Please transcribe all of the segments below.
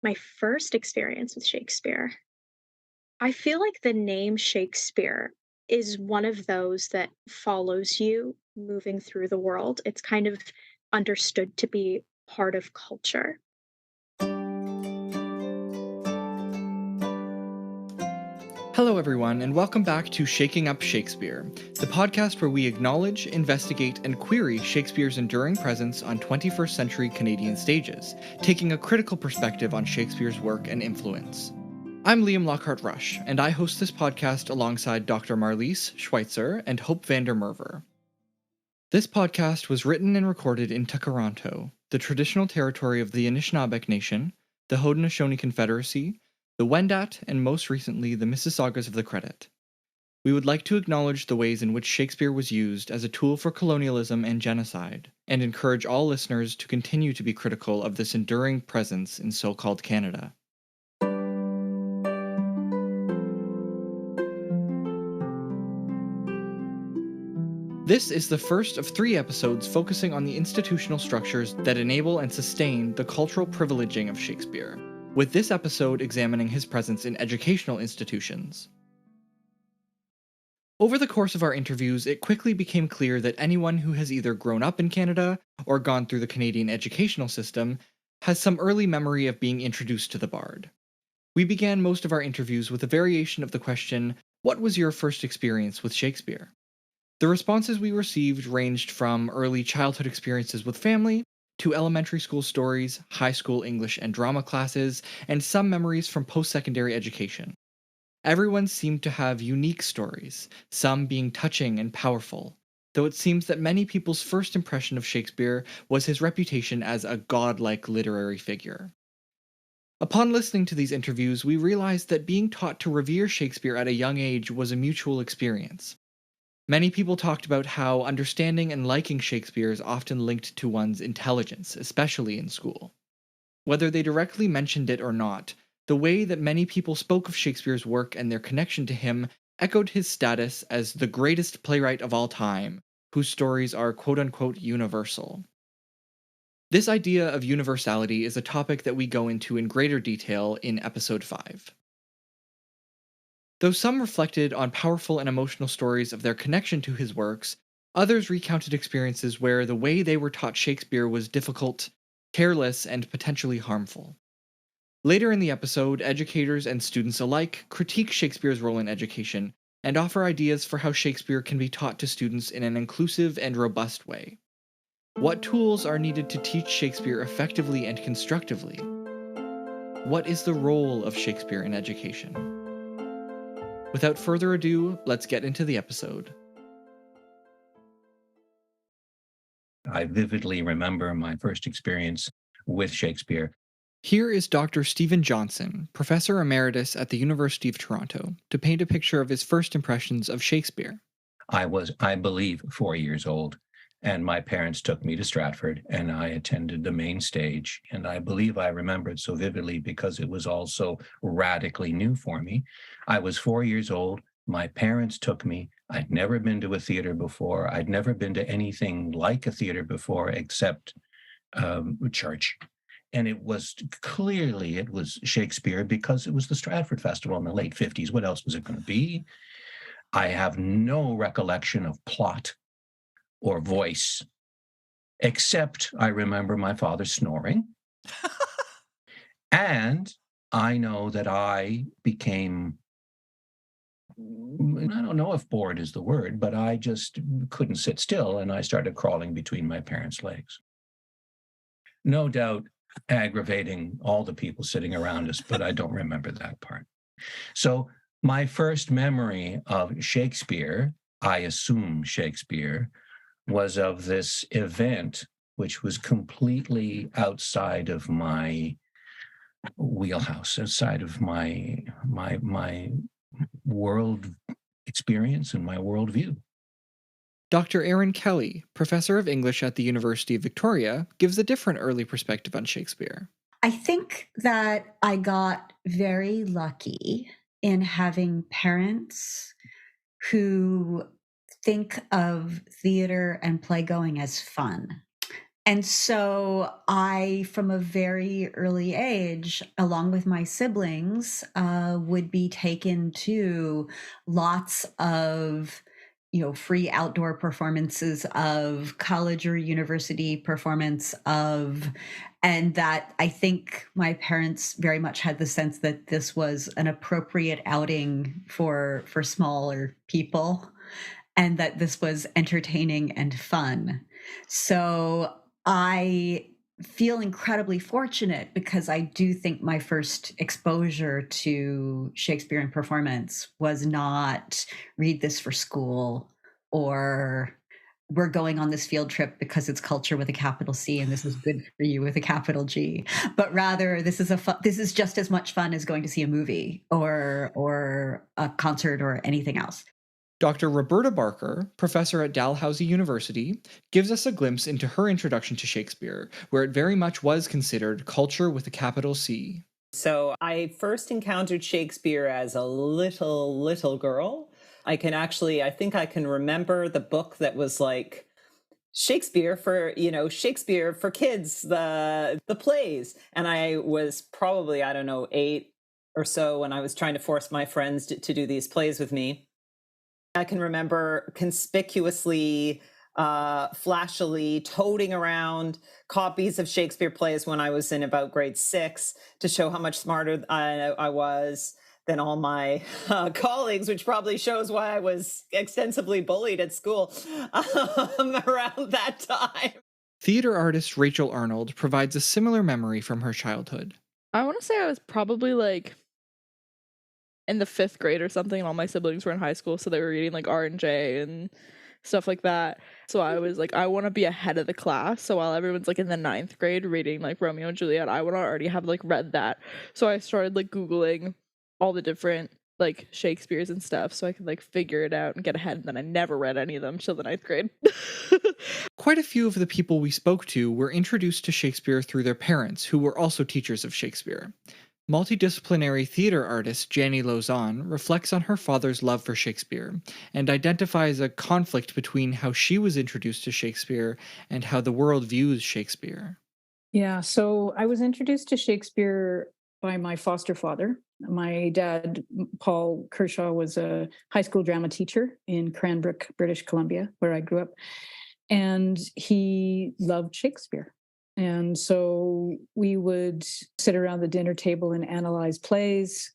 My first experience with Shakespeare. I feel like the name Shakespeare is one of those that follows you moving through the world. It's kind of understood to be part of culture. Hello, everyone, and welcome back to Shaking Up Shakespeare, the podcast where we acknowledge, investigate, and query Shakespeare's enduring presence on 21st century Canadian stages, taking a critical perspective on Shakespeare's work and influence. I'm Liam Lockhart-Rush, and I host this podcast alongside Dr. Marlies Schweitzer and Hope van der Merwe. This podcast was written and recorded in Tkaronto, the traditional territory of the Anishinaabeg Nation, the Haudenosaunee Confederacy, the Wendat, and most recently the Mississaugas of the Credit. We would like to acknowledge the ways in which Shakespeare was used as a tool for colonialism and genocide, and encourage all listeners to continue to be critical of this enduring presence in so-called Canada. This is the first of 3 episodes focusing on the institutional structures that enable and sustain the cultural privileging of Shakespeare, with this episode examining his presence in educational institutions. Over the course of our interviews, it quickly became clear that anyone who has either grown up in Canada or gone through the Canadian educational system has some early memory of being introduced to the Bard. We began most of our interviews with a variation of the question, "What was your first experience with Shakespeare?" The responses we received ranged from early childhood experiences with family, to elementary school stories, high school English and drama classes, and some memories from post-secondary education. Everyone seemed to have unique stories, some being touching and powerful, though it seems that many people's first impression of Shakespeare was his reputation as a godlike literary figure. Upon listening to these interviews, we realized that being taught to revere Shakespeare at a young age was a mutual experience. Many people talked about how understanding and liking Shakespeare is often linked to one's intelligence, especially in school. Whether they directly mentioned it or not, the way that many people spoke of Shakespeare's work and their connection to him echoed his status as the greatest playwright of all time, whose stories are quote-unquote universal. This idea of universality is a topic that we go into in greater detail in episode 5. Though some reflected on powerful and emotional stories of their connection to his works, others recounted experiences where the way they were taught Shakespeare was difficult, careless, and potentially harmful. Later in the episode, educators and students alike critique Shakespeare's role in education and offer ideas for how Shakespeare can be taught to students in an inclusive and robust way. What tools are needed to teach Shakespeare effectively and constructively? What is the role of Shakespeare in education? Without further ado, let's get into the episode. I vividly remember my first experience with Shakespeare. Here is Dr. Stephen Johnson, Professor Emeritus at the University of Toronto, to paint a picture of his first impressions of Shakespeare. I was, I believe, 4 years old, and my parents took me to Stratford, and I attended the main stage. And I believe I remember it so vividly because it was also radically new for me. I was 4 years old. My parents took me. I'd never been to a theater before. I'd never been to anything like a theater before except church. And it was Shakespeare because it was the Stratford Festival in the late 50s. What else was it going to be? I have no recollection of plot or voice, except I remember my father snoring. And I know that I became, I don't know if bored is the word, but I just couldn't sit still, and I started crawling between my parents' legs. No doubt aggravating all the people sitting around us, but I don't remember that part. So my first memory of Shakespeare, I assume Shakespeare, was of this event which was completely outside of my wheelhouse, outside of my world experience and my worldview. Dr. Erin Kelly, Professor of English at the University of Victoria, gives a different early perspective on Shakespeare. I think that I got very lucky in having parents who think of theater and playgoing as fun. And so I, from a very early age, along with my siblings, would be taken to lots of, free outdoor performances of college or university performance of, and that I think my parents very much had the sense that this was an appropriate outing for smaller people, and that this was entertaining and fun. So I feel incredibly fortunate because I do think my first exposure to Shakespeare performance was not read this for school or we're going on this field trip because it's culture with a capital C and this is good for you with a capital G, but rather this is just as much fun as going to see a movie or a concert or anything else. Dr. Roberta Barker, professor at Dalhousie University, gives us a glimpse into her introduction to Shakespeare, where it very much was considered culture with a capital C. So I first encountered Shakespeare as a little girl. I think I can remember the book that was like Shakespeare for kids, the plays. And I was probably, I don't know, 8 or so when I was trying to force my friends to do these plays with me. I can remember conspicuously, flashily toting around copies of Shakespeare plays when I was in about grade 6 to show how much smarter I was than all my colleagues, which probably shows why I was extensively bullied at school around that time. Theater artist Rachel Arnold provides a similar memory from her childhood. I want to say I was probably like in the 5th grade or something, and all my siblings were in high school, so they were reading like R&J and stuff like that. So I was like, I want to be ahead of the class. So while everyone's like in the 9th grade reading like Romeo and Juliet, I want to already have like read that. So I started like Googling all the different like Shakespeares and stuff so I could like figure it out and get ahead. And then I never read any of them till the 9th grade. Quite a few of the people we spoke to were introduced to Shakespeare through their parents, who were also teachers of Shakespeare. Multidisciplinary theater artist Jani Lauzon reflects on her father's love for Shakespeare and identifies a conflict between how she was introduced to Shakespeare and how the world views Shakespeare. Yeah, so I was introduced to Shakespeare by my foster father. My dad, Paul Kershaw, was a high school drama teacher in Cranbrook, British Columbia, where I grew up. And he loved Shakespeare. And so we would sit around the dinner table and analyze plays.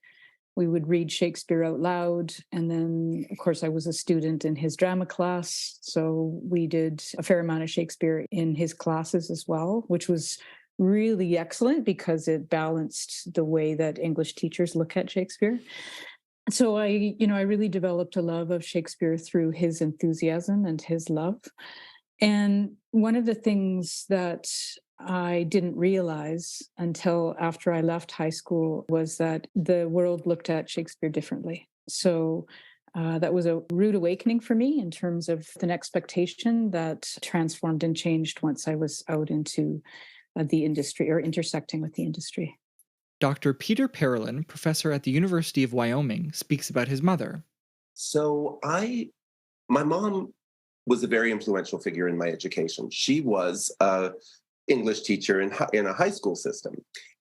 We would read Shakespeare out loud. And then, of course, I was a student in his drama class. So we did a fair amount of Shakespeare in his classes as well, which was really excellent because it balanced the way that English teachers look at Shakespeare. So I really developed a love of Shakespeare through his enthusiasm and his love. And one of the things that I didn't realize until after I left high school was that the world looked at Shakespeare differently. So that was a rude awakening for me in terms of an expectation that transformed and changed once I was out into the industry or intersecting with the industry. Dr. Peter Parolin, professor at the University of Wyoming, speaks about his mother. So my mom was a very influential figure in my education. She was an English teacher in a high school system,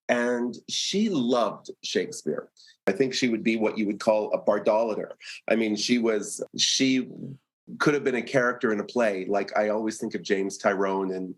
and she loved Shakespeare. I think she would be what you would call a bardolater. I mean, she could have been a character in a play. Like I always think of James Tyrone in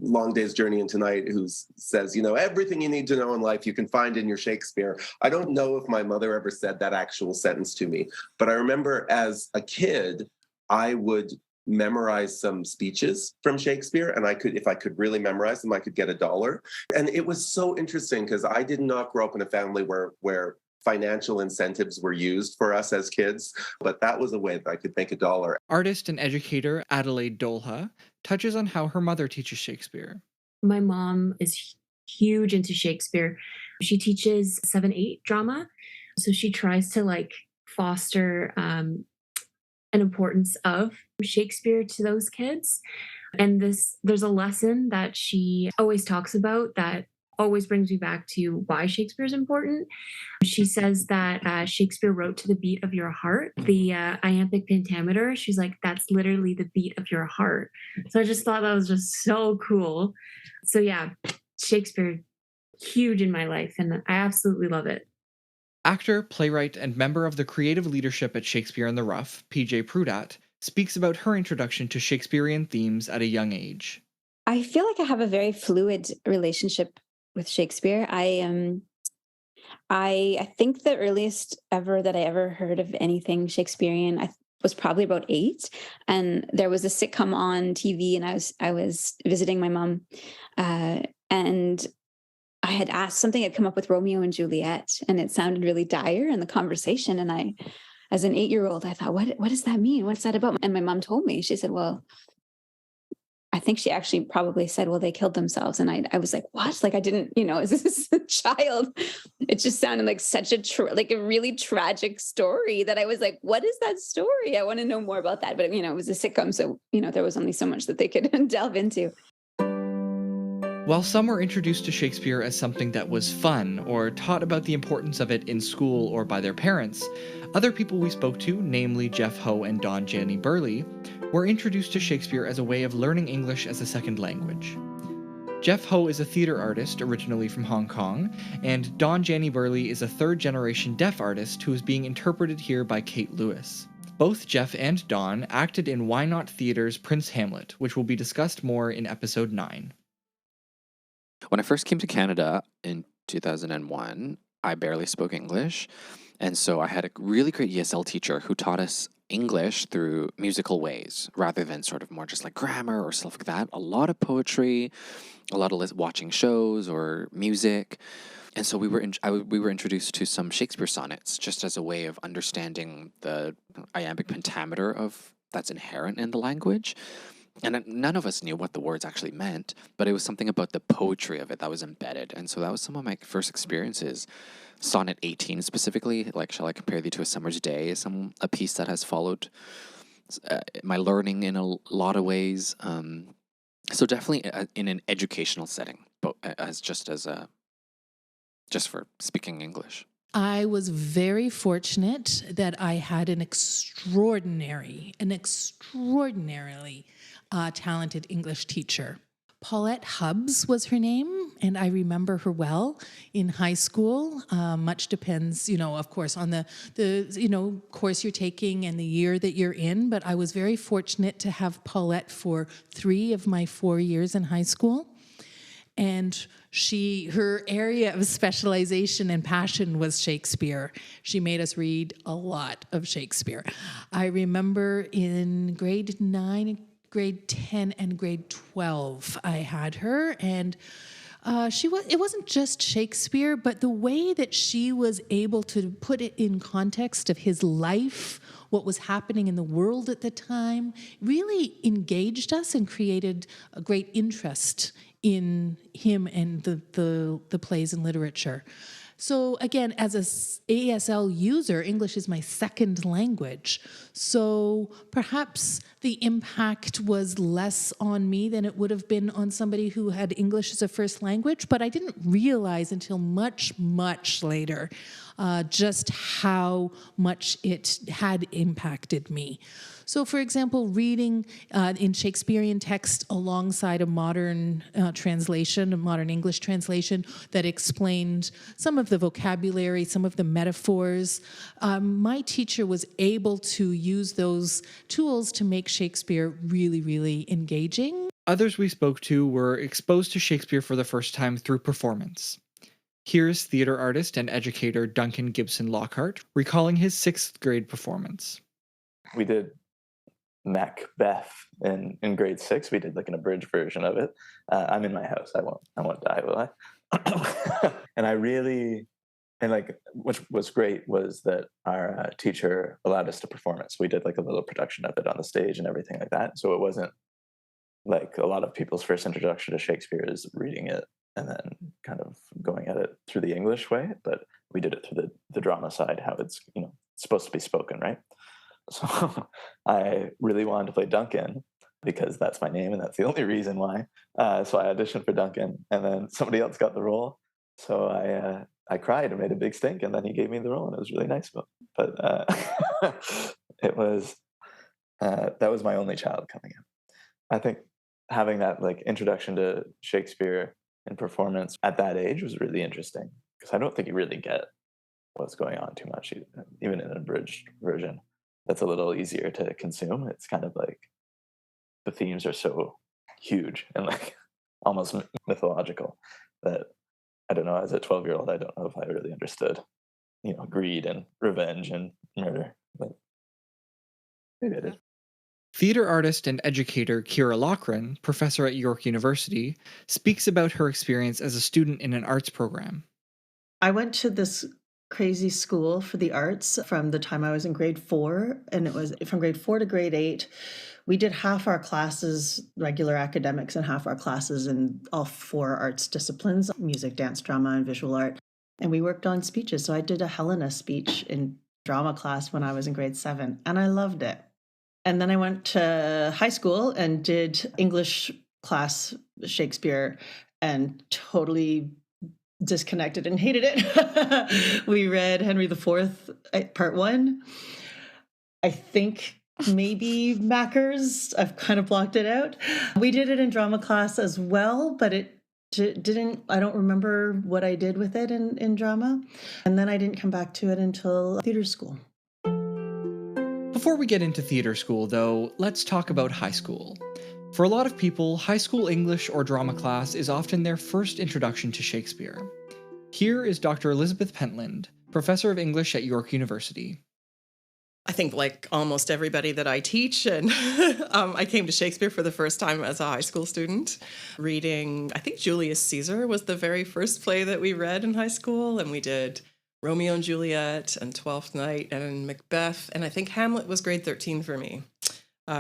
Long Day's Journey into Night, who says, everything you need to know in life you can find in your Shakespeare. I don't know if my mother ever said that actual sentence to me, but I remember as a kid, I would memorize some speeches from Shakespeare, and if I could really memorize them, I could get $1. And it was so interesting because I did not grow up in a family where financial incentives were used for us as kids, but that was a way that I could make $1. Artist and educator Adelaide Dolha touches on how her mother teaches Shakespeare. My mom is huge into Shakespeare. She teaches 7/8 drama, so she tries to foster an importance of Shakespeare to those kids. And there's a lesson that she always talks about that always brings me back to why Shakespeare is important. She says that Shakespeare wrote to the beat of your heart, the iambic pentameter. She's like, that's literally the beat of your heart. So I just thought that was just so cool. So yeah, Shakespeare, huge in my life, and I absolutely love it. Actor, playwright, and member of the creative leadership at Shakespeare in the Rough, PJ Prudat, speaks about her introduction to Shakespearean themes at a young age. I feel like I have a very fluid relationship with Shakespeare. I think the earliest ever that I ever heard of anything Shakespearean was probably about 8, and there was a sitcom on TV, and I was visiting my mom, and I had asked, something had come up with Romeo and Juliet, and it sounded really dire in the conversation, and I, as an 8-year-old, I thought, what does that mean? What's that about? And my mom told me. She said, well, I think she actually probably said, well, they killed themselves. And I was like, what? Like, I didn't, as this a child, it just sounded like such a really tragic story that I was like, what is that story? I want to know more about that. But, it was a sitcom. So, there was only so much that they could delve into. While some were introduced to Shakespeare as something that was fun or taught about the importance of it in school or by their parents, other people we spoke to, namely Jeff Ho and Don Jani Birley, were introduced to Shakespeare as a way of learning English as a second language. Jeff Ho is a theater artist originally from Hong Kong, and Don Jani Birley is a third-generation deaf artist who is being interpreted here by Kate Lewis. Both Jeff and Don acted in Why Not Theatre's Prince Hamlet, which will be discussed more in episode 9. When I first came to Canada in 2001, I barely spoke English, and so I had a really great ESL teacher who taught us English through musical ways, rather than sort of more just like grammar or stuff like that. A lot of poetry, a lot of watching shows or music. And so we were introduced to some Shakespeare sonnets just as a way of understanding the iambic pentameter that's inherent in the language. And none of us knew what the words actually meant, but it was something about the poetry of it that was embedded. And so that was some of my first experiences. Sonnet 18 specifically, like Shall I Compare Thee to a Summer's Day, is a piece that has followed my learning in a lot of ways. So definitely in an educational setting, but just for speaking English. I was very fortunate that I had an extraordinarily talented English teacher. Paulette Hubbs was her name, and I remember her well in high school. Much depends, of course, on the course you're taking and the year that you're in, but I was very fortunate to have Paulette for 3 of my 4 years in high school. And her area of specialization and passion was Shakespeare. She made us read a lot of Shakespeare. I remember in grade 9, grade 10, and grade 12, I had her, and it wasn't just Shakespeare, but the way that she was able to put it in context of his life, what was happening in the world at the time, really engaged us and created a great interest in him and the plays and literature. So again, as an ASL user, English is my second language. So perhaps the impact was less on me than it would have been on somebody who had English as a first language, but I didn't realize until much, much later just how much it had impacted me. So, for example, reading in Shakespearean text alongside a modern translation, a modern English translation that explained some of the vocabulary, some of the metaphors, my teacher was able to use those tools to make Shakespeare really, really engaging. Others we spoke to were exposed to Shakespeare for the first time through performance. Here's theater artist and educator Duncan Gibson-Lockhart recalling his 6th grade performance. We did Macbeth in grade 6. We did like an abridged version of it. I'm in my house. I won't die, will I? And which was great was that our teacher allowed us to perform it. So we did like a little production of it on the stage and everything like that. So it wasn't like a lot of people's first introduction to Shakespeare is reading it and then kind of going at it through the English way. But we did it through the drama side, how it's supposed to be spoken, right? So I really wanted to play Duncan, because that's my name and that's the only reason why. So I auditioned for Duncan, and then somebody else got the role. So I cried and made a big stink, and then he gave me the role, and it was really nice. But it was that was my only child coming in. I think having that like introduction to Shakespeare and performance at that age was really interesting, because I don't think you really get what's going on too much, even in an abridged version. That's a little easier to consume. It's kind of like the themes are so huge and like almost mythological that I don't know, as a 12-year-old, I don't know if I really understood, greed and revenge and murder, but maybe I did. Theatre artist and educator Keira Loughran, professor at York University, speaks about her experience as a student in an arts program. I went to this crazy school for the arts from the time I was in grade 4, and it was from grade 4 to grade 8. We did half our classes regular academics and half our classes in all 4 arts disciplines: music, dance, drama, and visual art. And we worked on speeches. So I did a Helena speech in drama class when I was in grade 7, and I loved it. And then I went to high school and did English class Shakespeare and totally disconnected and hated it. We read Henry IV, part 1. I think maybe Macker's. I've kind of blocked it out. We did it in drama class as well, but it didn't, I don't remember what I did with it in drama. And then I didn't come back to it until theater school. Before we get into theatre school, though, let's talk about high school. For a lot of people, high school English or drama class is often their first introduction to Shakespeare. Here is Dr. Elizabeth Pentland, professor of English at York University. I think like almost everybody that I teach, and I came to Shakespeare for the first time as a high school student, reading, I think Julius Caesar was the very first play that we read in high school, and we did Romeo and Juliet and Twelfth Night and Macbeth, and I think Hamlet was grade 13 for me.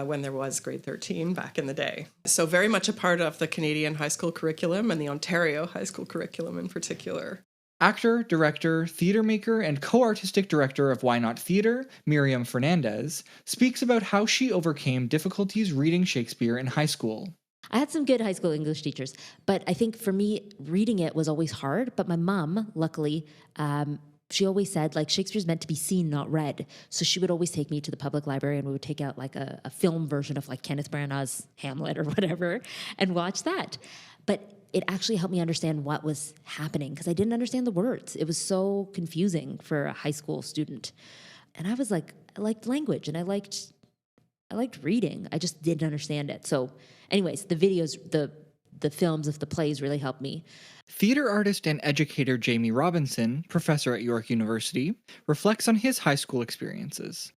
When there was grade 13 back in the day. So very much a part of the Canadian high school curriculum and the Ontario high school curriculum in particular. Actor, director, theatre maker, and co-artistic director of Why Not Theatre, Miriam Fernandes, speaks about how she overcame difficulties reading Shakespeare in high school. I had some good high school English teachers, but I think for me, reading it was always hard. But my mom, luckily, she always said, like, Shakespeare's meant to be seen, not read. So she would always take me to the public library, and we would take out like a film version of like Kenneth Branagh's Hamlet or whatever and watch that. But it actually helped me understand what was happening, because I didn't understand the words. It was so confusing for a high school student. And I was like, I liked language and I liked reading. I just didn't understand it. So anyways, the videos, the films of the plays really helped me. Theatre artist and educator Jamie Robinson, professor at York University, reflects on his high school experiences.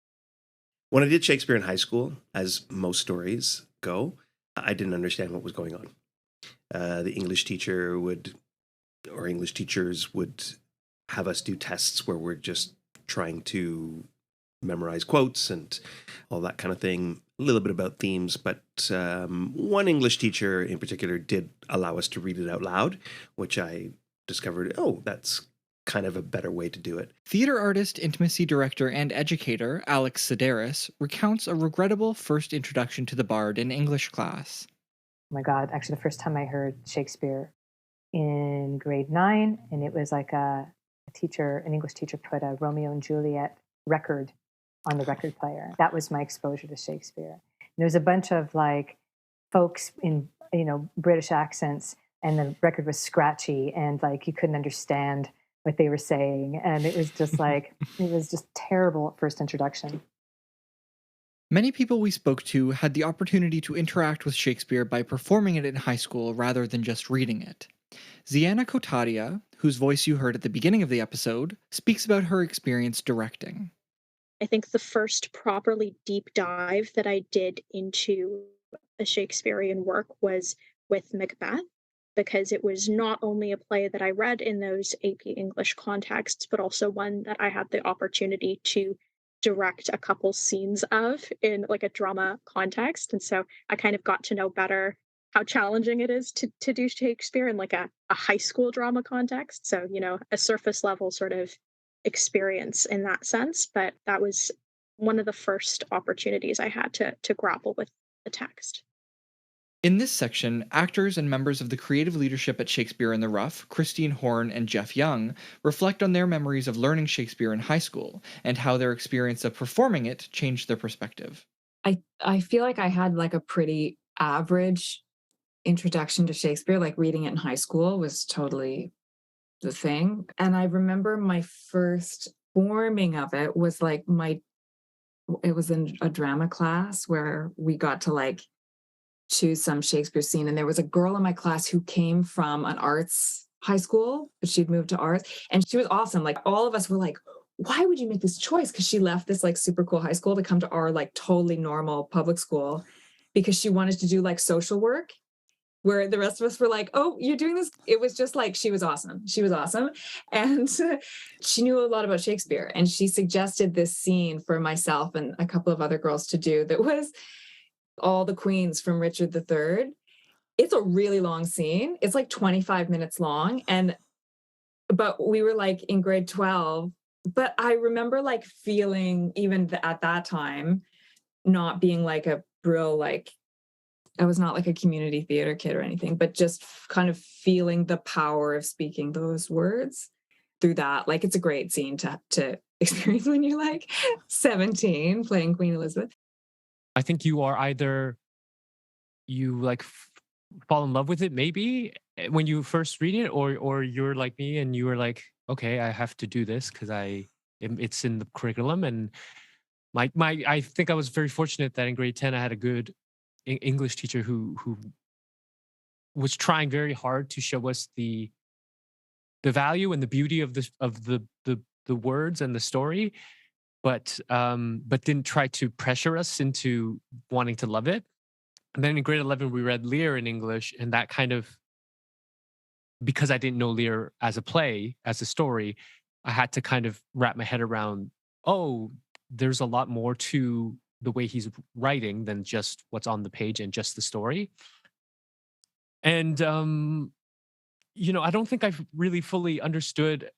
When I did Shakespeare in high school, as most stories go, I didn't understand what was going on. The English teacher English teachers would have us do tests where we're just trying to memorize quotes and all that kind of thing, a little bit about themes, but one English teacher in particular did allow us to read it out loud, which I discovered, that's kind of a better way to do it. Theatre artist, intimacy director, and educator Alex Sedaris recounts a regrettable first introduction to the bard in English class. Oh my God, actually the first time I heard Shakespeare in grade 9, and it was like an English teacher put a Romeo and Juliet record on the record player. That was my exposure to Shakespeare. And there was a bunch of like folks in, British accents, and the record was scratchy and like you couldn't understand what they were saying. And it was just like, it was just terrible at first introduction. Many people we spoke to had the opportunity to interact with Shakespeare by performing it in high school rather than just reading it. Ziyana Kotadia, whose voice you heard at the beginning of the episode, speaks about her experience directing. I think the first properly deep dive that I did into a Shakespearean work was with Macbeth, because it was not only a play that I read in those AP English contexts, but also one that I had the opportunity to direct a couple scenes of in like a drama context. And so I kind of got to know better how challenging it is to do Shakespeare in like a high school drama context. So, a surface level sort of experience in that sense. But that was one of the first opportunities I had to grapple with the text. In this section, actors and members of the creative leadership at Shakespeare in the Rough, Christine Horne and Jeff Young, reflect on their memories of learning Shakespeare in high school and how their experience of performing it changed their perspective. I feel like I had like a pretty average introduction to Shakespeare, like reading it in high school was totally the thing. And I remember my first forming of it was like it was in a drama class where we got to like choose some Shakespeare scene. And there was a girl in my class who came from an arts high school, but she'd moved to arts. And she was awesome. Like all of us were like, why would you make this choice? Because she left this like super cool high school to come to our like totally normal public school because she wanted to do like social work, where the rest of us were like, oh, you're doing this. It was just like, she was awesome. She was awesome. And she knew a lot about Shakespeare. And she suggested this scene for myself and a couple of other girls to do that was all the queens from Richard III. It's a really long scene. It's like 25 minutes long. But we were like in grade 12. But I remember like feeling even at that time, not being like a real, like, I was not like a community theater kid or anything, but just kind of feeling the power of speaking those words through that. Like, it's a great scene to experience when you're like 17 playing Queen Elizabeth. I think you are either you like fall in love with it maybe when you first read it, or you're like me and you were like, okay, I have to do this because it's in the curriculum. And I think I was very fortunate that in grade 10 I had a good English teacher who was trying very hard to show us the value and the beauty of the words and the story, but didn't try to pressure us into wanting to love it. And then in grade 11 we read Lear in English, and that kind of, because I didn't know Lear as a play, as a story, I had to kind of wrap my head around, oh, there's a lot more to the way he's writing than just what's on the page and just the story. And, I don't think I've really fully understood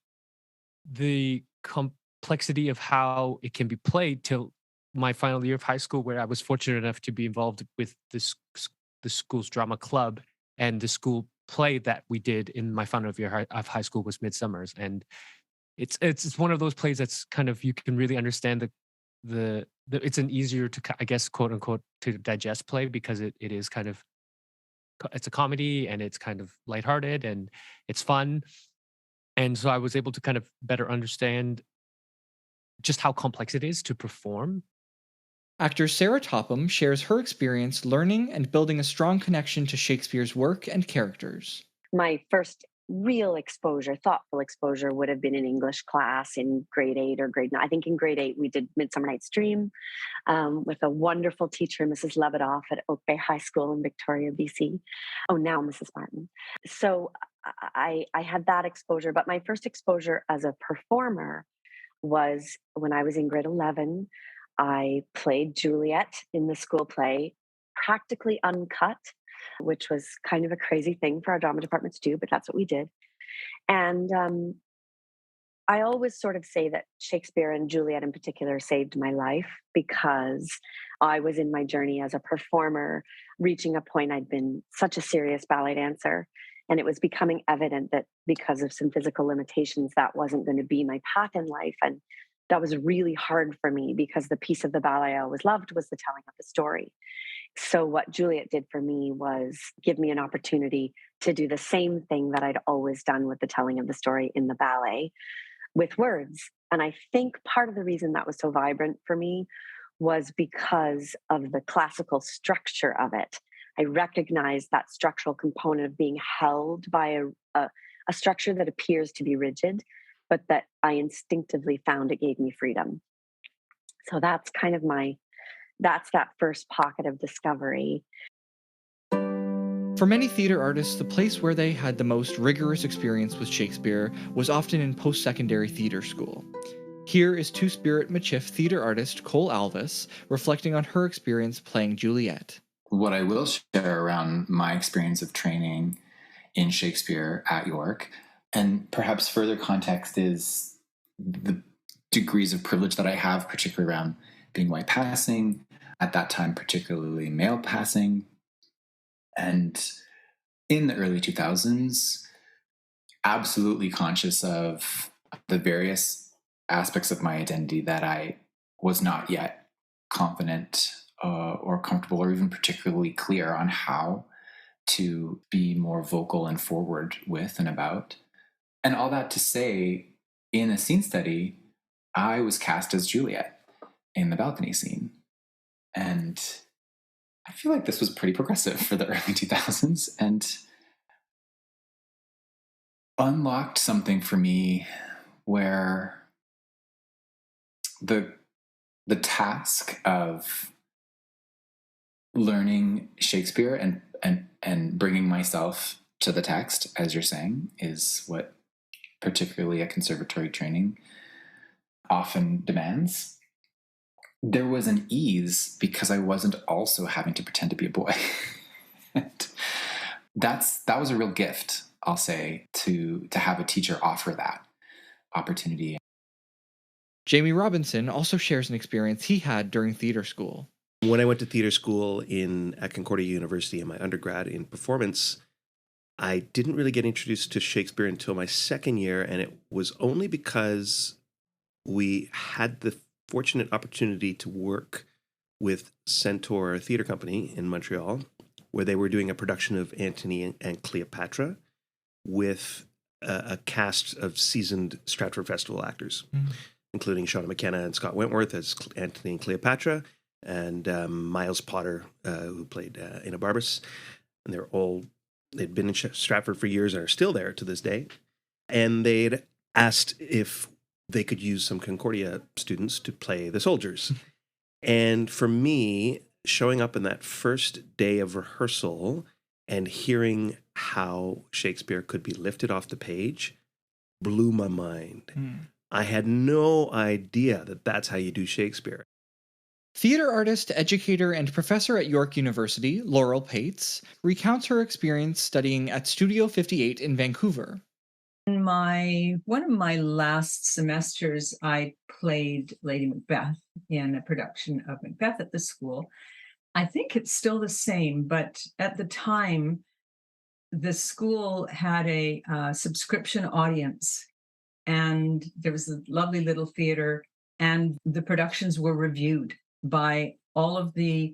the complexity of how it can be played till my final year of high school, where I was fortunate enough to be involved with the school's drama club, and the school play that we did in my final year of high school was Midsummer's. And it's one of those plays that's kind of, you can really understand the it's an easier to, I guess, quote unquote, to digest play, because it is kind of, it's a comedy and it's kind of lighthearted and it's fun. And so I was able to kind of better understand just how complex it is to perform. Actor Sarah Topham shares her experience learning and building a strong connection to Shakespeare's work and characters. My first real exposure, thoughtful exposure, would have been in English class in grade 8 or grade 9. I think in grade 8 we did Midsummer Night's Dream with a wonderful teacher, Mrs. Levidoff at Oak Bay High School in Victoria, BC. Oh, now Mrs. Martin. So I had that exposure, but my first exposure as a performer was when I was in grade 11. I played Juliet in the school play, practically uncut, which was kind of a crazy thing for our drama department to do, but that's what we did. And I always sort of say that Shakespeare and Juliet in particular saved my life, because I was in my journey as a performer, reaching a point. I'd been such a serious ballet dancer, and it was becoming evident that because of some physical limitations, that wasn't going to be my path in life. And that was really hard for me, because the piece of the ballet I always loved was the telling of the story. So what Juliet did for me was give me an opportunity to do the same thing that I'd always done with the telling of the story in the ballet, with words. And I think part of the reason that was so vibrant for me was because of the classical structure of it. I recognized that structural component of being held by a structure that appears to be rigid, but that I instinctively found it gave me freedom. So that's kind of that's that first pocket of discovery. For many theater artists, the place where they had the most rigorous experience with Shakespeare was often in post-secondary theater school. Here is Two-Spirit Michif theater artist Cole Alvis reflecting on her experience playing Juliet. What I will share around my experience of training in Shakespeare at York, and perhaps further context, is the degrees of privilege that I have, particularly around being white passing, at that time particularly male passing, And in the early 2000s, absolutely conscious of the various aspects of my identity that I was not yet confident or comfortable or even particularly clear on how to be more vocal and forward with and about. And all that to say, in a scene study, I was cast as Juliet in the balcony scene. And I feel like this was pretty progressive for the early 2000s and unlocked something for me where the task of learning Shakespeare and bringing myself to the text, as you're saying, is what particularly a conservatory training often demands. There was an ease because I wasn't also having to pretend to be a boy. And that was a real gift, I'll say, to have a teacher offer that opportunity. Jamie Robinson also shares an experience he had during theater school. When I went to theater school at Concordia University in my undergrad in performance, I didn't really get introduced to Shakespeare until my second year, and it was only because we had the fortunate opportunity to work with Centaur Theatre Company in Montreal, where they were doing a production of Antony and Cleopatra with a cast of seasoned Stratford Festival actors, including Shauna McKenna and Scott Wentworth as Antony and Cleopatra, and Miles Potter, who played Ina Barbas. And they'd been in Stratford for years and are still there to this day. And they'd asked if they could use some Concordia students to play the soldiers. And for me, showing up in that first day of rehearsal and hearing how Shakespeare could be lifted off the page blew my mind. I had no idea that that's how you do Shakespeare. Theater artist, educator, and professor at York University, Laurel Paetz, recounts her experience studying at Studio 58 in Vancouver. In one of my last semesters, I played Lady Macbeth in a production of Macbeth at the school. I think it's still the same, but at the time, the school had a subscription audience, and there was a lovely little theater, and the productions were reviewed by all of the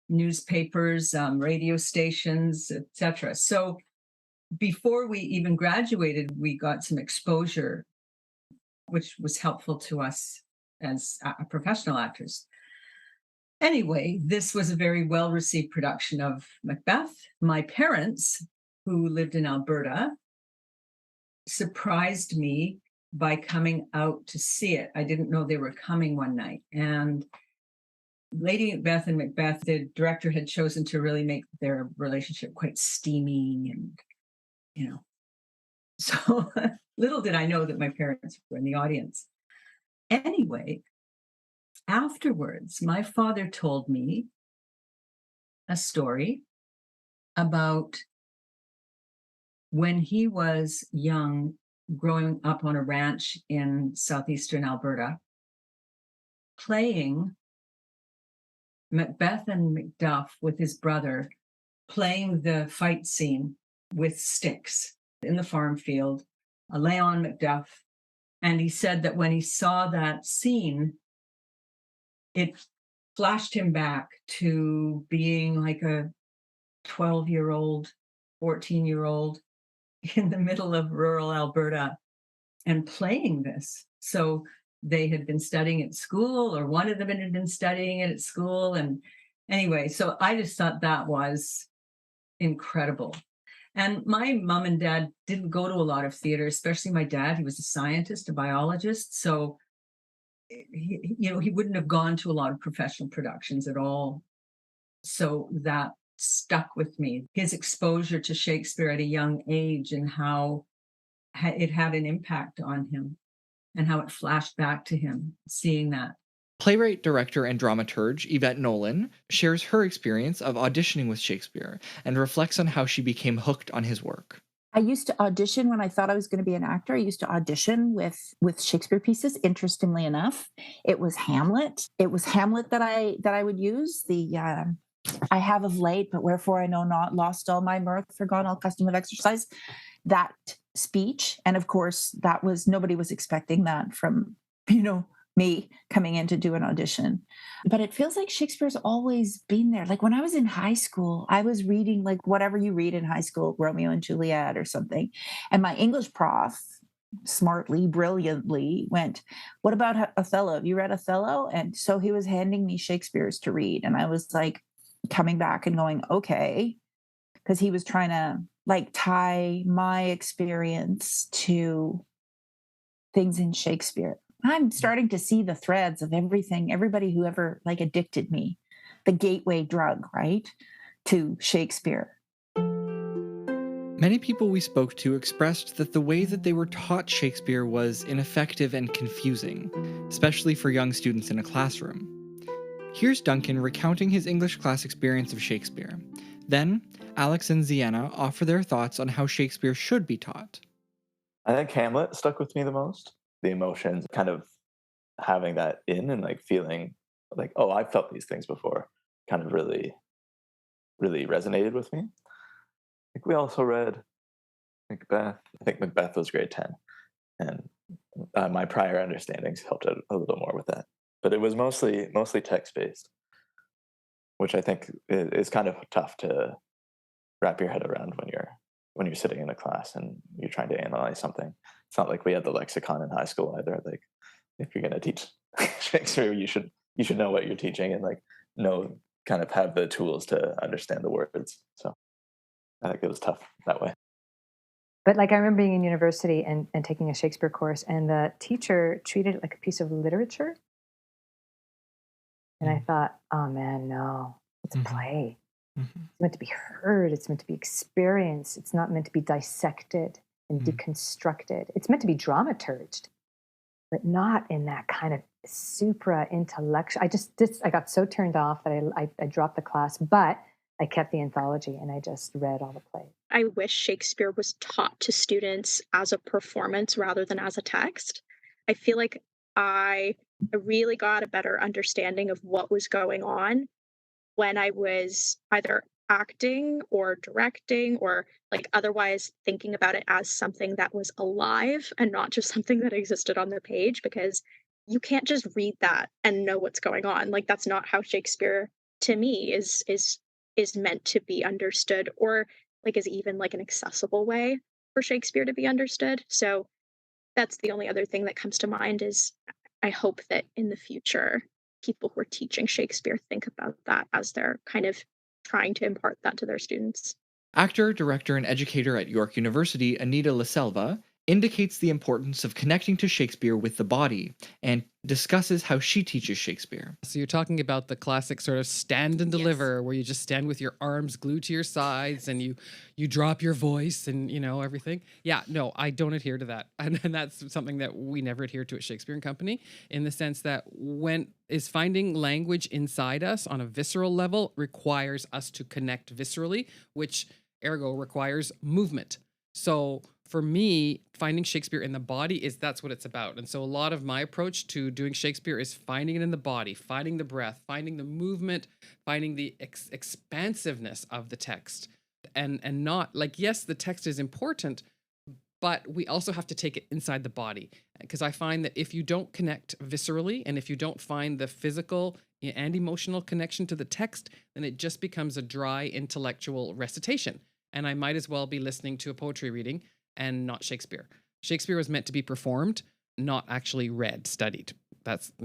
newspapers, radio stations, etc. So before we even graduated, we got some exposure, which was helpful to us as professional actors. Anyway, this was a very well-received production of Macbeth. My parents, who lived in Alberta, surprised me by coming out to see it. I didn't know they were coming one night. And Lady Macbeth and Macbeth, the director had chosen to really make their relationship quite steamy and, so little did I know that my parents were in the audience. Anyway, afterwards, my father told me a story about when he was young, growing up on a ranch in southeastern Alberta, playing Macbeth and Macduff with his brother, playing the fight scene with sticks in the farm field, Leon Macduff. And he said that when he saw that scene, it flashed him back to being like a 12-year-old, 14-year-old in the middle of rural Alberta and playing this. So they had been studying at school, or one of them had been studying it at school. And anyway, so I just thought that was incredible. And my mom and dad didn't go to a lot of theater, especially my dad. He was a scientist, a biologist. So, he wouldn't have gone to a lot of professional productions at all. So that stuck with me. His exposure to Shakespeare at a young age and how it had an impact on him and how it flashed back to him, seeing that. Playwright, director, and dramaturge Yvette Nolan shares her experience of auditioning with Shakespeare and reflects on how she became hooked on his work. I used to audition when I thought I was going to be an actor. I used to audition with Shakespeare pieces. Interestingly enough, it was Hamlet. It was Hamlet that I would use. The I have of late, but wherefore I know not, lost all my mirth, forgone all custom of exercise. That speech, and of course, that was nobody was expecting that from me coming in to do an audition. But it feels like Shakespeare's always been there. Like when I was in high school, I was reading like whatever you read in high school, Romeo and Juliet or something, and my English prof smartly, brilliantly went, "What about Othello? Have you read Othello?" And so he was handing me Shakespeare's to read, and I was like coming back and going, okay, because he was trying to like tie my experience to things in Shakespeare. I'm starting to see the threads of everything, everybody who ever like addicted me, the gateway drug, right, to Shakespeare. Many people we spoke to expressed that the way that they were taught Shakespeare was ineffective and confusing, especially for young students in a classroom. Here's Duncan recounting his English class experience of Shakespeare. Then, Alex and Ziyana offer their thoughts on how Shakespeare should be taught. I think Hamlet stuck with me the most. The emotions, kind of having that in and like feeling like, oh, I've felt these things before, kind of really, really resonated with me. I think we also read Macbeth. I think Macbeth was grade 10. And my prior understandings helped out a little more with that. But it was mostly text-based, which I think is kind of tough to wrap your head around when you're sitting in a class and you're trying to analyze something. It's not like we had the lexicon in high school either. Like if you're going to teach Shakespeare, you should know what you're teaching and like kind of have the tools to understand the words. So I think it was tough that way. But like I remember being in university and taking a Shakespeare course, and the teacher treated it like a piece of literature. And I thought, oh man, no, it's a play. Mm-hmm. It's meant to be heard. It's meant to be experienced. It's not meant to be dissected and deconstructed. It's meant to be dramaturged, but not in that kind of supra-intellectual. I got so turned off that I dropped the class, but I kept the anthology and I just read all the plays. I wish Shakespeare was taught to students as a performance rather than as a text. I feel like I really got a better understanding of what was going on when I was either acting or directing or like otherwise thinking about it as something that was alive and not just something that existed on the page, because you can't just read that and know what's going on. Like that's not how Shakespeare to me is meant to be understood, or like is even like an accessible way for Shakespeare to be understood. So that's the only other thing that comes to mind is I hope that in the future, people who are teaching Shakespeare think about that as they're kind of trying to impart that to their students. Actor, director, and educator at York University, Anita Selva, indicates the importance of connecting to Shakespeare with the body and discusses how she teaches Shakespeare. So you're talking about the classic sort of stand and deliver, where you just stand with your arms glued to your sides and you drop your voice and everything. Yeah, no, I don't adhere to that. And that's something that we never adhere to at Shakespeare and Company, in the sense that finding language inside us on a visceral level requires us to connect viscerally, which ergo requires movement. So for me, finding Shakespeare in the body that's what it's about. And so a lot of my approach to doing Shakespeare is finding it in the body, finding the breath, finding the movement, finding the expansiveness of the text. And not like, yes, the text is important, but we also have to take it inside the body. Because I find that if you don't connect viscerally and if you don't find the physical and emotional connection to the text, then it just becomes a dry intellectual recitation. And I might as well be listening to a poetry reading and not Shakespeare. Shakespeare was meant to be performed, not actually read, studied.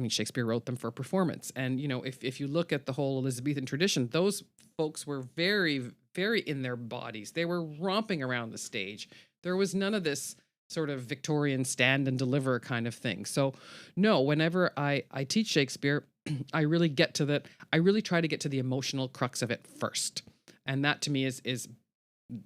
Shakespeare wrote them for performance. And, if you look at the whole Elizabethan tradition, those folks were very, very in their bodies. They were romping around the stage. There was none of this sort of Victorian stand and deliver kind of thing. So, no, whenever I teach Shakespeare, I really get to that. I really try to get to the emotional crux of it first. And that to me is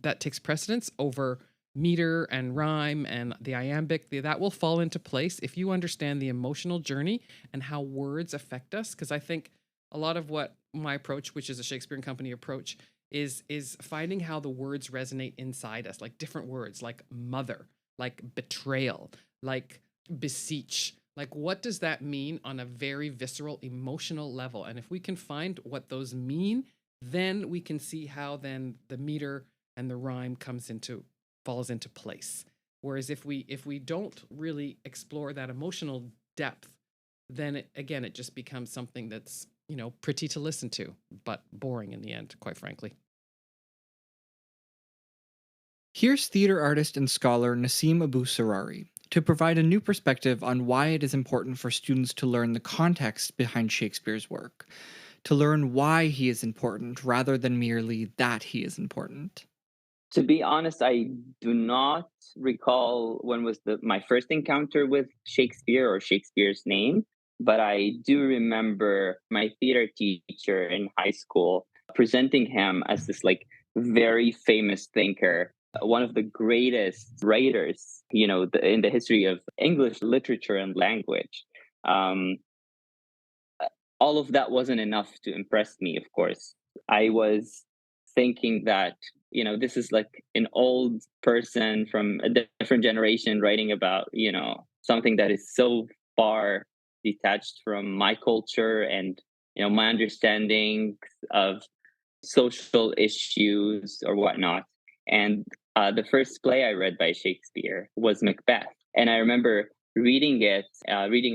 that takes precedence over meter and rhyme and the iambic. That will fall into place if you understand the emotional journey and how words affect us. Because I think a lot of what my approach, which is a Shakespeare and Company approach, is finding how the words resonate inside us, like different words, like mother, like betrayal, like beseech. Like, what does that mean on a very visceral, emotional level? And if we can find what those mean then we can see how then the meter and the rhyme falls into place. Whereas if we don't really explore that emotional depth, then it just becomes something that's, pretty to listen to, but boring in the end, quite frankly. Here's theater artist and scholar Nassim Abu Sarari to provide a new perspective on why it is important for students to learn the context behind Shakespeare's work, to learn why he is important rather than merely that he is important. To be honest, I do not recall when was my first encounter with Shakespeare or Shakespeare's name, but I do remember my theater teacher in high school presenting him as this very famous thinker, one of the greatest writers, in the history of English literature and language. All of that wasn't enough to impress me, of course. I was thinking that, this is like an old person from a different generation writing about, something that is so far detached from my culture and, my understanding of social issues or whatnot. And the first play I read by Shakespeare was Macbeth. And I remember reading a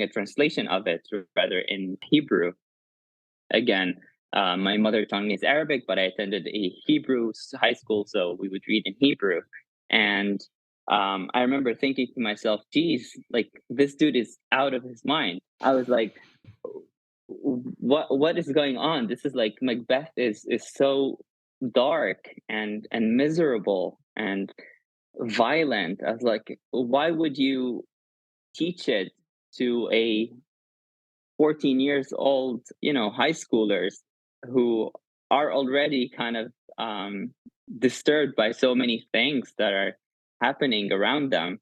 translation of it, rather, in Hebrew. Again, my mother tongue is Arabic, but I attended a Hebrew high school, so we would read in Hebrew. And I remember thinking to myself, geez, this dude is out of his mind. I was like, what is going on? This is Macbeth is so dark and miserable and violent. I was like, why would you teach it to a 14 years old, high schoolers who are already kind of disturbed by so many things that are happening around them?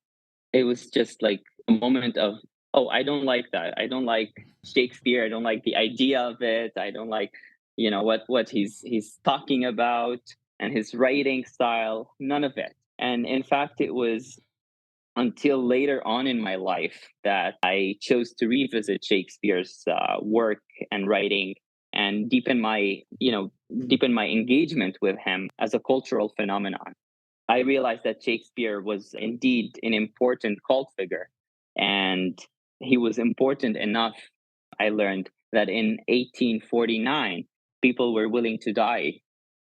It was just like a moment of, oh, I don't like that. I don't like Shakespeare. I don't like the idea of it. I don't like, what he's talking about and his writing style. None of it. And in fact, it was until later on in my life that I chose to revisit Shakespeare's work and writing and deepen my engagement with him as a cultural phenomenon. I realized that Shakespeare was indeed an important cult figure, and he was important enough. I learned that in 1849, people were willing to die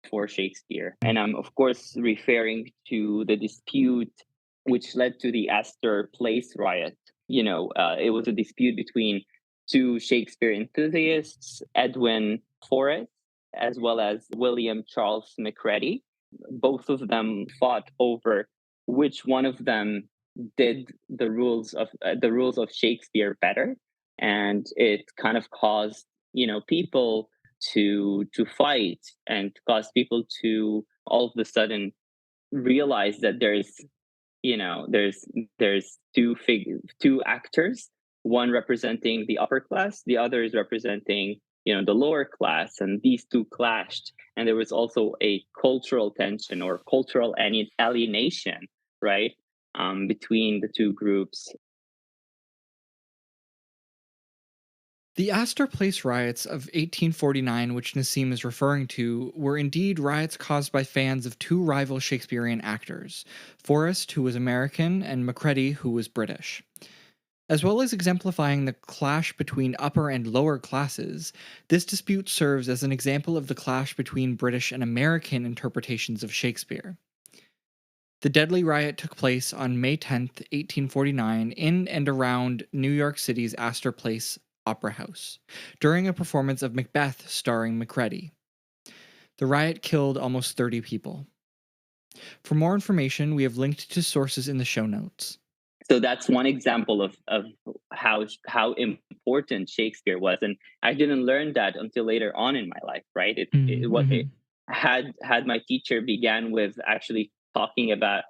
for Shakespeare. And I'm, of course, referring to the dispute which led to the Astor Place riot. It was a dispute between two Shakespeare enthusiasts, Edwin Forrest, as well as William Charles Macready. Both of them fought over which one of them did the rules of Shakespeare better, and it kind of caused people to fight and caused people to all of a sudden realize that there's two actors, one representing the upper class, the other is representing the lower class, and these two clashed, and there was also a cultural tension or cultural alienation, right, between the two groups. The Astor Place riots of 1849, which Nassim is referring to, were indeed riots caused by fans of two rival Shakespearean actors, Forrest, who was American, and Macready, who was British. As well as exemplifying the clash between upper and lower classes, this dispute serves as an example of the clash between British and American interpretations of Shakespeare. The deadly riot took place on May 10th, 1849, in and around New York City's Astor Place Opera House, during a performance of Macbeth starring Macready. The riot killed almost 30 people. For more information, we have linked to sources in the show notes. So that's one example of how important Shakespeare was, and I didn't learn that until later on in my life. Right? Had my teacher began with actually talking about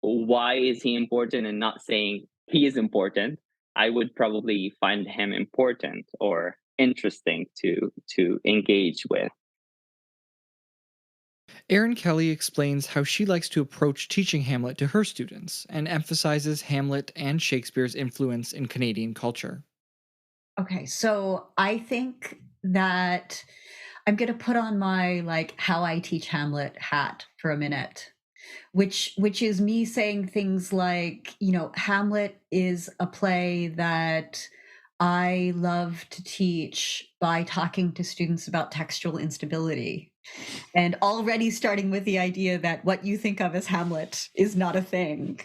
why is he important and not saying he is important, I would probably find him important or interesting to engage with. Erin Kelly explains how she likes to approach teaching Hamlet to her students and emphasizes Hamlet and Shakespeare's influence in Canadian culture. Okay, so I think that I'm going to put on my like how I teach Hamlet hat for a minute, which is me saying things like, you know, Hamlet is a play that I love to teach by talking to students about textual instability. And already starting with the idea that what you think of as Hamlet is not a thing.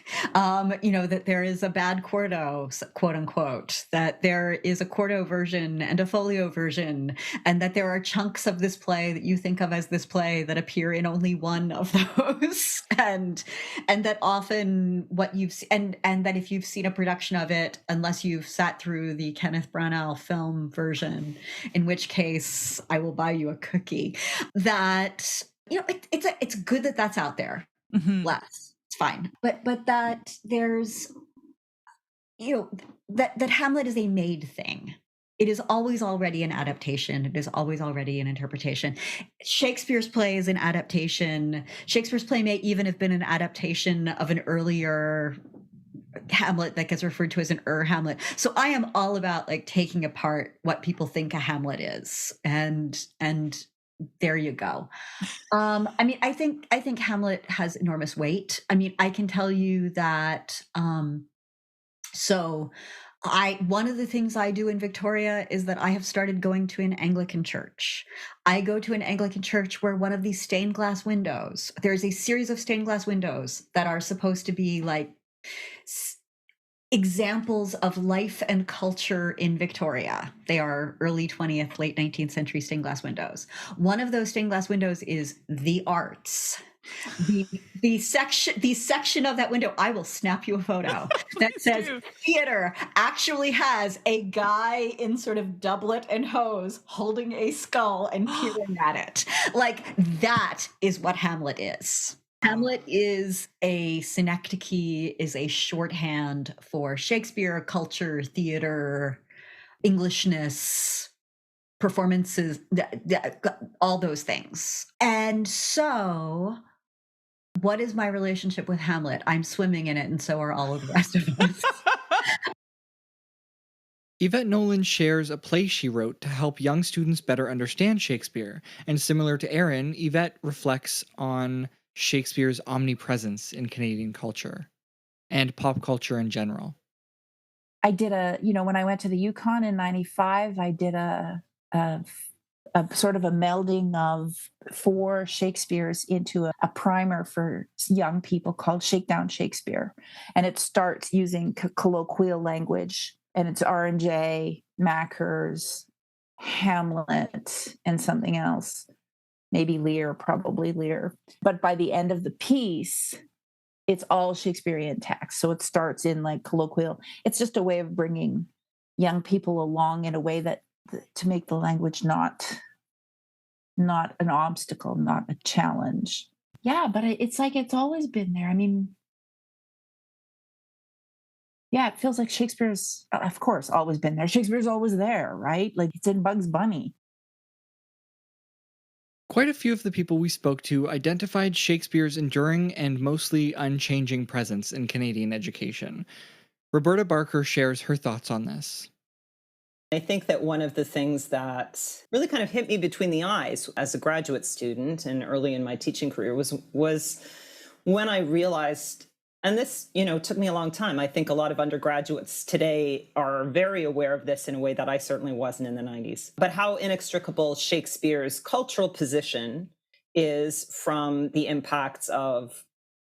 You know, that there is a bad quarto, quote unquote, that there is a quarto version and a folio version, and that there are chunks of this play that you think of as this play that appear in only one of those. and that often what you've seen, and that if you've seen a production of it, unless you've sat through the Kenneth Branagh film version, in which case I will buy you a cookie, that, you know, it's good that that's out there. Less, it's fine, but that there's, you know, that Hamlet is a made thing. It is always already an adaptation. It is always already an interpretation. Shakespeare's play is an adaptation. Shakespeare's play may even have been an adaptation of an earlier Hamlet that gets referred to as an Hamlet. So I am all about like taking apart what people think a Hamlet is, and there you go. I mean, I think Hamlet has enormous weight. I mean, I can tell you that. One of the things I do in Victoria is that I have started going to an Anglican church. I go to an Anglican church where one of these stained glass windows, there's a series of stained glass windows that are supposed to be like examples of life and culture in Victoria. They are early 20th, late 19th century stained glass windows. One of those stained glass windows is the arts. The section of that window, I will snap you a photo that says theater actually has a guy in sort of doublet and hose holding a skull and peering at it. Like, that is what Hamlet is. Hamlet is a synecdoche, is a shorthand for Shakespeare, culture, theater, Englishness, performances, all those things. And so, what is my relationship with Hamlet? I'm swimming in it, and so are all of the rest of us. Yvette Nolan shares a play she wrote to help young students better understand Shakespeare, and similar to Erin, Yvette reflects on Shakespeare's omnipresence in Canadian culture and pop culture in general. I did when I went to the Yukon in 95, I did a sort of a melding of 4 Shakespeares into a primer for young people called Shakedown Shakespeare. And it starts using colloquial language, and it's R&J, Mackers, Hamlet, and something else. Maybe Lear, probably Lear. But by the end of the piece, it's all Shakespearean text. So it starts in like colloquial. It's just a way of bringing young people along in a way that to make the language not an obstacle, not a challenge. Yeah, but it's like it's always been there. I mean, yeah, it feels like Shakespeare's, of course, always been there. Shakespeare's always there, right? Like it's in Bugs Bunny. Quite a few of the people we spoke to identified Shakespeare's enduring and mostly unchanging presence in Canadian education. Roberta Barker shares her thoughts on this. I think that one of the things that really kind of hit me between the eyes as a graduate student and early in my teaching career was when I realized, and this, took me a long time. I think a lot of undergraduates today are very aware of this in a way that I certainly wasn't in the 90s. But how inextricable Shakespeare's cultural position is from the impacts of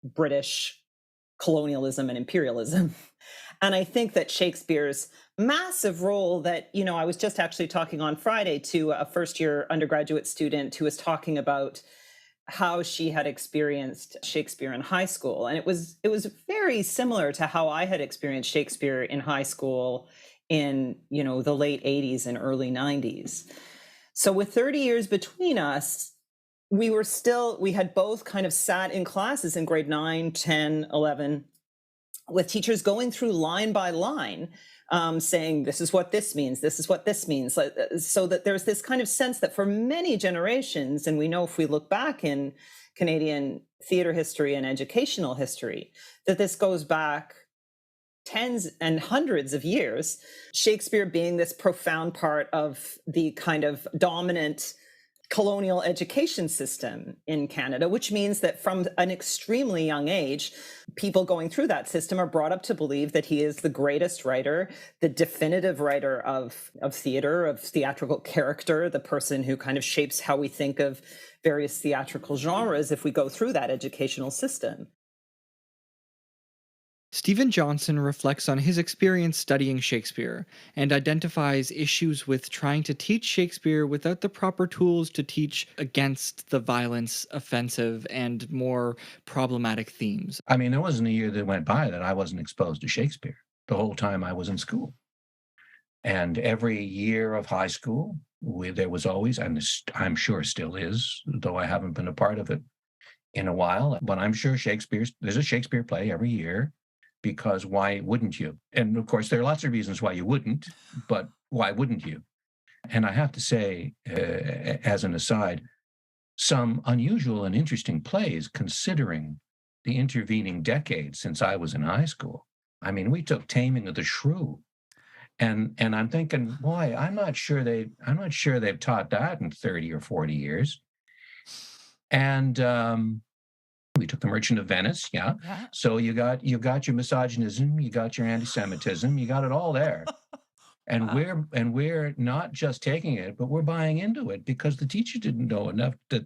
British colonialism and imperialism. And I think that Shakespeare's massive role that, I was just actually talking on Friday to a first-year undergraduate student who was talking about how she had experienced Shakespeare in high school. And it was very similar to how I had experienced Shakespeare in high school in, the late 80s and early 90s. So with 30 years between us, we had both kind of sat in classes in grade 9, 10, 11, with teachers going through line by line, saying, this is what this means, this is what this means. So that there's this kind of sense that for many generations, and we know if we look back in Canadian theater history and educational history, that this goes back tens and hundreds of years, Shakespeare being this profound part of the kind of dominant colonial education system in Canada, which means that from an extremely young age, people going through that system are brought up to believe that he is the greatest writer, the definitive writer of theater, of theatrical character, the person who kind of shapes how we think of various theatrical genres if we go through that educational system. Stephen Johnson reflects on his experience studying Shakespeare and identifies issues with trying to teach Shakespeare without the proper tools to teach against the violence, offensive, and more problematic themes. I mean, there wasn't a year that went by that I wasn't exposed to Shakespeare the whole time I was in school. And every year of high school, there was always, and I'm sure still is, though I haven't been a part of it in a while, but I'm sure there's a Shakespeare play every year. Because why wouldn't you? And of course, there are lots of reasons why you wouldn't, but why wouldn't you? And I have to say, as an aside, some unusual and interesting plays considering the intervening decades since I was in high school. I mean, we took Taming of the Shrew. And I'm thinking, boy, I'm not sure they've taught that in 30 or 40 years. And we took The Merchant of Venice, yeah. So you got your misogynism, you got your anti-Semitism, you got it all there. And wow. we're not just taking it, but we're buying into it because the teacher didn't know enough to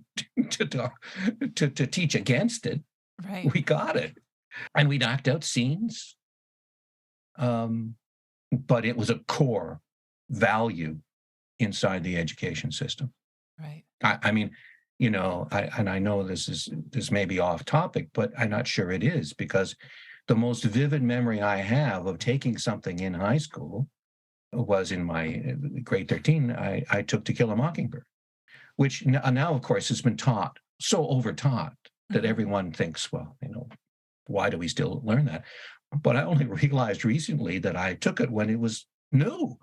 teach against it. Right. We got it. And we'd act out scenes. But it was a core value inside the education system. Right. I mean, you know, I know this may be off topic, but I'm not sure it is, because the most vivid memory I have of taking something in high school was in my grade 13. I took To Kill a Mockingbird, which now, of course, has been taught, so overtaught that everyone thinks, well, you know, why do we still learn that? But I only realized recently that I took it when it was new.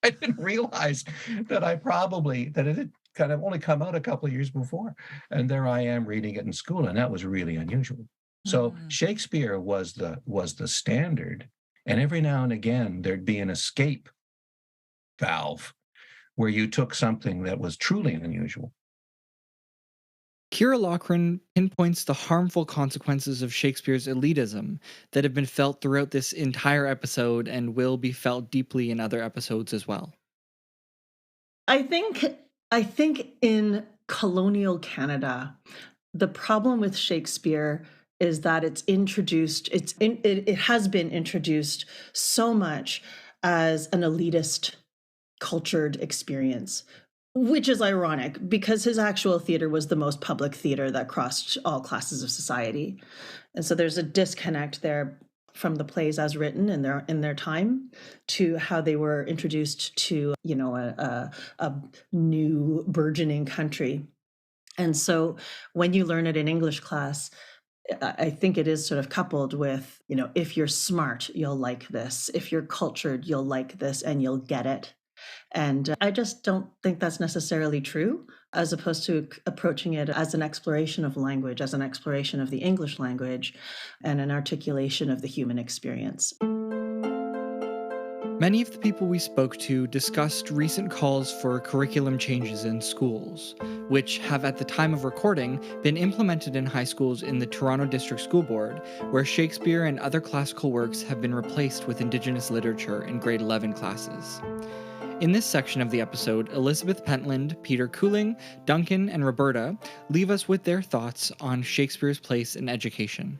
I didn't realize that it had kind of only come out a couple of years before. And there I am reading it in school, and that was really unusual. So Shakespeare was the standard. And every now and again, there'd be an escape valve where you took something that was truly unusual. Keira Loughran pinpoints the harmful consequences of Shakespeare's elitism that have been felt throughout this entire episode and will be felt deeply in other episodes as well. I think in colonial Canada, the problem with Shakespeare is that it has been introduced so much as an elitist, cultured experience, which is ironic because his actual theater was the most public theater that crossed all classes of society. And so there's a disconnect there from the plays as written in their time to how they were introduced to, you know, a new burgeoning country. And so when you learn it in English class, I think it is sort of coupled with, you know, if you're smart, you'll like this. If you're cultured, you'll like this and you'll get it. And I just don't think that's necessarily true, as opposed to approaching it as an exploration of language, as an exploration of the English language, and an articulation of the human experience. Many of the people we spoke to discussed recent calls for curriculum changes in schools, which have at the time of recording been implemented in high schools in the Toronto District School Board, where Shakespeare and other classical works have been replaced with Indigenous literature in grade 11 classes. In this section of the episode, Elizabeth Pentland, Peter Kuling, Duncan, and Roberta leave us with their thoughts on Shakespeare's place in education.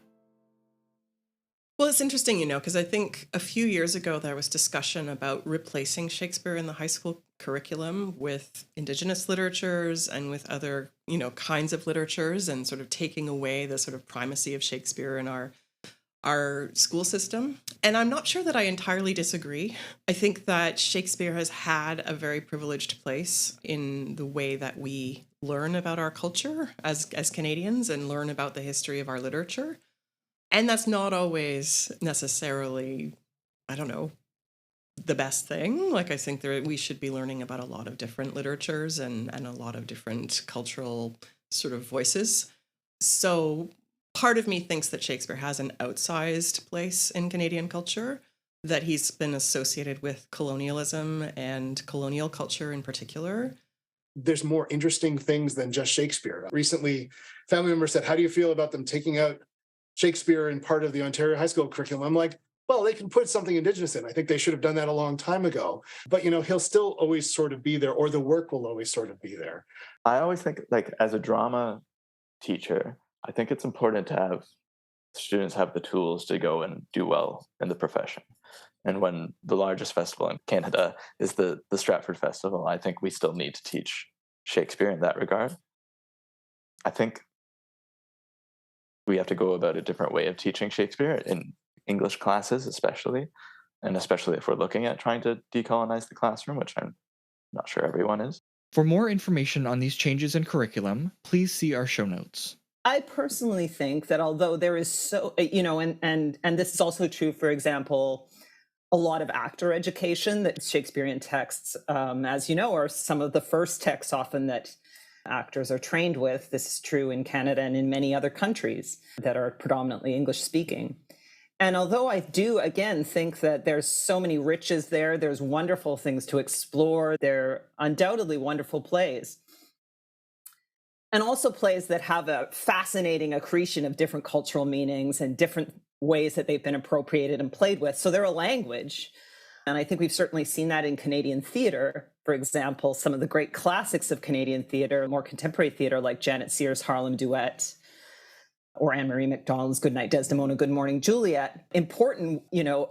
Well, it's interesting, you know, because I think a few years ago there was discussion about replacing Shakespeare in the high school curriculum with Indigenous literatures and with other, you know, kinds of literatures, and sort of taking away the sort of primacy of Shakespeare in our school system. And I'm not sure that I entirely disagree. I think that Shakespeare has had a very privileged place in the way that we learn about our culture as Canadians and learn about the history of our literature. And that's not always necessarily, I don't know, the best thing. Like, I think we should be learning about a lot of different literatures and a lot of different cultural sort of voices. So part of me thinks that Shakespeare has an outsized place in Canadian culture, that he's been associated with colonialism and colonial culture in particular. there's more interesting things than just Shakespeare. Recently, family members said, how do you feel about them taking out Shakespeare in part of the Ontario high school curriculum? I'm like, well, they can put something Indigenous in. I think they should have done that a long time ago. But, he'll still always sort of be there, or the work will always sort of be there. I always think, like, as a drama teacher, I think it's important to have students have the tools to go and do well in the profession. And when the largest festival in Canada is the Stratford Festival, I think we still need to teach Shakespeare in that regard. I think we have to go about a different way of teaching Shakespeare in English classes, especially if we're looking at trying to decolonize the classroom, which I'm not sure everyone is. For more information on these changes in curriculum, please see our show notes. I personally think that although there is so, and this is also true, for example, a lot of actor education, that Shakespearean texts, as you know, are some of the first texts often that actors are trained with. This is true in Canada and in many other countries that are predominantly English speaking. And although I do, again, think that there's so many riches there, there's wonderful things to explore, they're undoubtedly wonderful plays. And also plays that have a fascinating accretion of different cultural meanings and different ways that they've been appropriated and played with. So they're a language. And I think we've certainly seen that in Canadian theatre. For example, some of the great classics of Canadian theatre, more contemporary theatre, like Janet Sears' Harlem Duet, or Anne-Marie MacDonald's Goodnight Desdemona, Good Morning Juliet, important,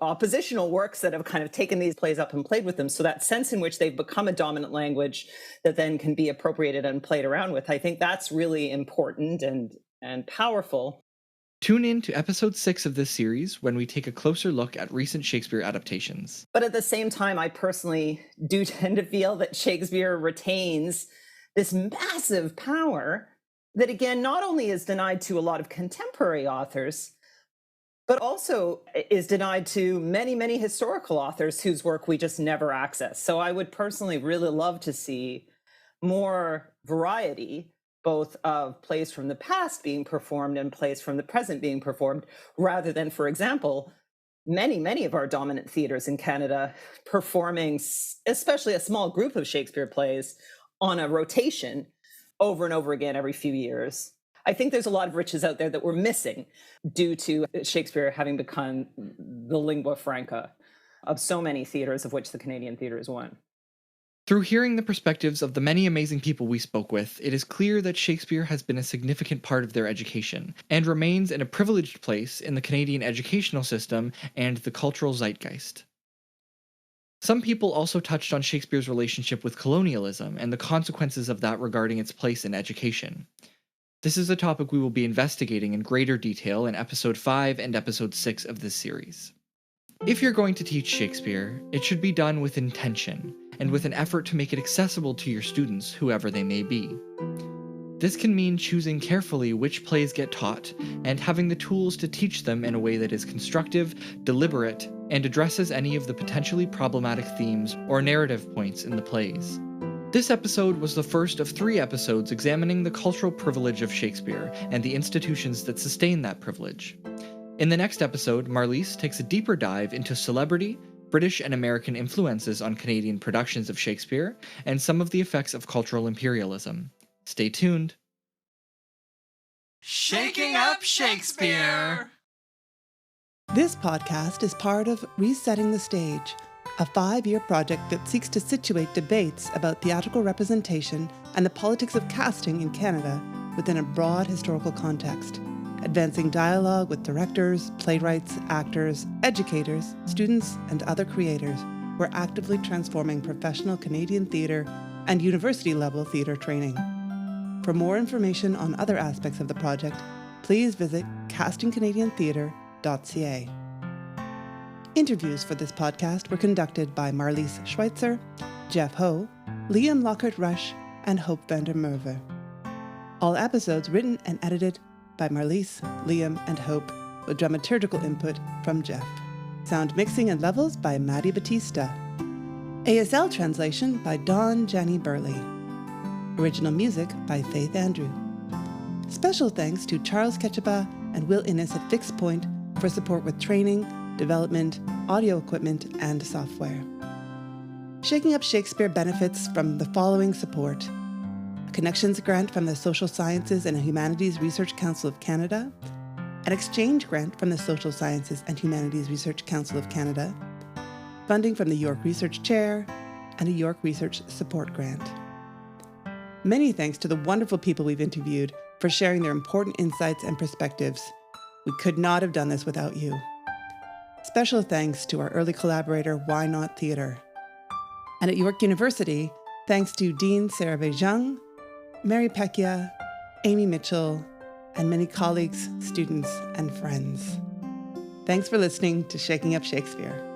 oppositional works that have kind of taken these plays up and played with them. So that sense in which they've become a dominant language that then can be appropriated and played around with, I think that's really important and powerful. Tune in to episode 6 of this series when we take a closer look at recent Shakespeare adaptations. But at the same time, I personally do tend to feel that Shakespeare retains this massive power that, again, not only is denied to a lot of contemporary authors, but also is denied to many, many historical authors whose work we just never access. So I would personally really love to see more variety, both of plays from the past being performed and plays from the present being performed, rather than, for example, many, many of our dominant theaters in Canada performing, especially a small group of Shakespeare plays on a rotation over and over again every few years. I think there's a lot of riches out there that we're missing due to Shakespeare having become the lingua franca of so many theaters, of which the Canadian theater is one. Through hearing the perspectives of the many amazing people we spoke with, it is clear that Shakespeare has been a significant part of their education, and remains in a privileged place in the Canadian educational system and the cultural zeitgeist. Some people also touched on Shakespeare's relationship with colonialism and the consequences of that regarding its place in education. This is a topic we will be investigating in greater detail in episode 5 and episode 6 of this series. If you're going to teach Shakespeare, it should be done with intention, and with an effort to make it accessible to your students, whoever they may be. This can mean choosing carefully which plays get taught, and having the tools to teach them in a way that is constructive, deliberate, and addresses any of the potentially problematic themes or narrative points in the plays. This episode was the first of 3 episodes examining the cultural privilege of Shakespeare and the institutions that sustain that privilege. In the next episode, Marlise takes a deeper dive into celebrity, British and American influences on Canadian productions of Shakespeare, and some of the effects of cultural imperialism. Stay tuned. Shaking Up Shakespeare! This podcast is part of Resetting the Stage, a 5-year project that seeks to situate debates about theatrical representation and the politics of casting in Canada within a broad historical context, advancing dialogue with directors, playwrights, actors, educators, students, and other creators who are actively transforming professional Canadian theatre and university-level theatre training. For more information on other aspects of the project, please visit castingcanadiantheatre.ca. Interviews for this podcast were conducted by Marlise Schweitzer, Jeff Ho, Liam Lockhart-Rush, and Hope van der Merwe. All episodes written and edited by Marlise, Liam, and Hope, with dramaturgical input from Jeff. Sound mixing and levels by Maddie Batista. ASL translation by Jani Birley. Original music by Faith Andrew. Special thanks to Charles Ketchaba and Will Innes at Fixed Point for support with training, development, audio equipment, and software. Shaking Up Shakespeare benefits from the following support: a Connections grant from the Social Sciences and Humanities Research Council of Canada, an exchange grant from the Social Sciences and Humanities Research Council of Canada, funding from the York Research Chair, and a York Research Support Grant. Many thanks to the wonderful people we've interviewed for sharing their important insights and perspectives. We could not have done this without you. Special thanks to our early collaborator, Why Not Theatre. And at York University, thanks to Dean Sarah Beijing, Mary Pecchia, Amy Mitchell, and many colleagues, students, and friends. Thanks for listening to Shaking Up Shakespeare.